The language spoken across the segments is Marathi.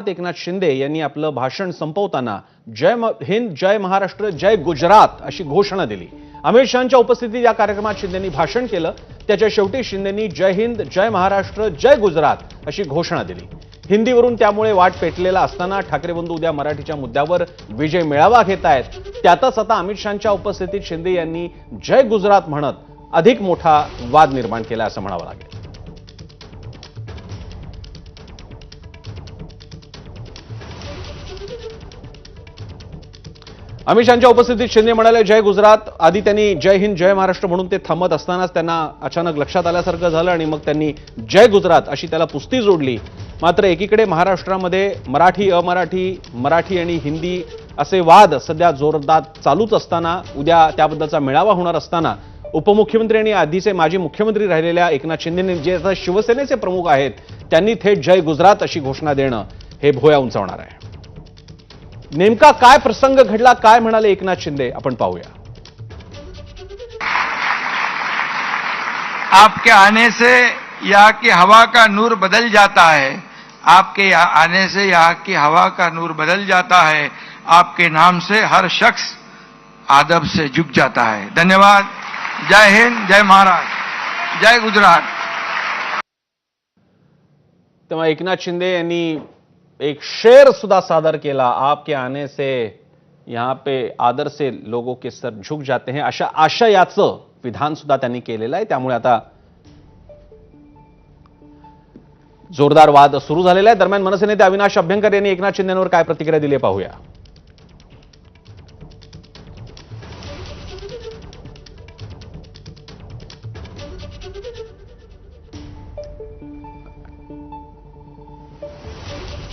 एकनाथ शिंदे यांनी आपलं भाषण संपवताना जय हिंद, जय महाराष्ट्र, जय गुजरात अशी घोषणा दिली। अमित शहांच्या उपस्थितीत या कार्यक्रमात शिंदेंनी भाषण केलं। त्याच्या शेवटी शिंदेंनी जय हिंद, जय महाराष्ट्र, जय गुजरात अशी घोषणा दिली। हिंदीवरून त्यामुळे वाट पेटलेला असताना ठाकरे बंधू उद्या मराठीच्या मुद्द्यावर विजय मेळावा घेत आहेत। त्यातच आता अमित शहांच्या उपस्थितीत शिंदे यांनी जय गुजरात म्हणत अधिक मोठा वाद निर्माण केला असं म्हणावं लागेल। अमित शहांच्या उपस्थितीत शिंदे म्हणाले जय गुजरात। आधी त्यांनी जय हिंद, जय महाराष्ट्र म्हणून ते थांबत असतानाच त्यांना अचानक लक्षात आल्यासारखं झालं आणि मग त्यांनी जय गुजरात अशी त्याला पुस्ती जोडली। मात्र एकीकडे महाराष्ट्रामध्ये मराठी, अमराठी, मराठी आणि हिंदी असे वाद सध्या जोरदार चालूच असताना उद्या त्याबद्दलचा मेळावा होणार असताना उपमुख्यमंत्री आणि आधीचे माजी मुख्यमंत्री राहिलेल्या एकनाथ शिंदे जे आता शिवसेनेचे प्रमुख आहेत त्यांनी थेट जय गुजरात अशी घोषणा देणं हे भुवया उंचावणार आहे। नेमका काय प्रसंग घडला, काय म्हणाले एकनाथ शिंदे आपण पाहूया। आपके आने से यहाँ की हवा का नूर बदल जाता है। आपके आने से यहाँ की हवा का नूर बदल जाता है। आपके नाम से हर शख्स आदब से झुक जाता है। धन्यवाद। जय हिंद, जय महाराष्ट्र, जय गुजरात। तेव्हा एकनाथ शिंदे यांनी एक शेर सुद्धा सादर केला। आपके आने से यहाँ पे आदर से लोगों के सर झुक जाते हैं अशा आशयाचं विधान सुद्धा त्यांनी केलेलं आहे। त्यामुळे आता जोरदार वाद सुरू झालेला आहे। दरम्यान मनसे नेते अविनाश अभ्यंकर यांनी एकनाथ शिंदेंवर काय प्रतिक्रिया दिली पाहूया।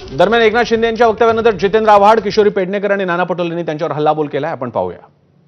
दरम्यान एकनाथ शिंदे यांच्या वक्तव्यानंतर जितेंद्र आव्हाड, किशोरी पेडणेकर आणि नाना पटोले यांनी त्यांच्यावर हल्लाबोल केलाय, आपण पाहूया।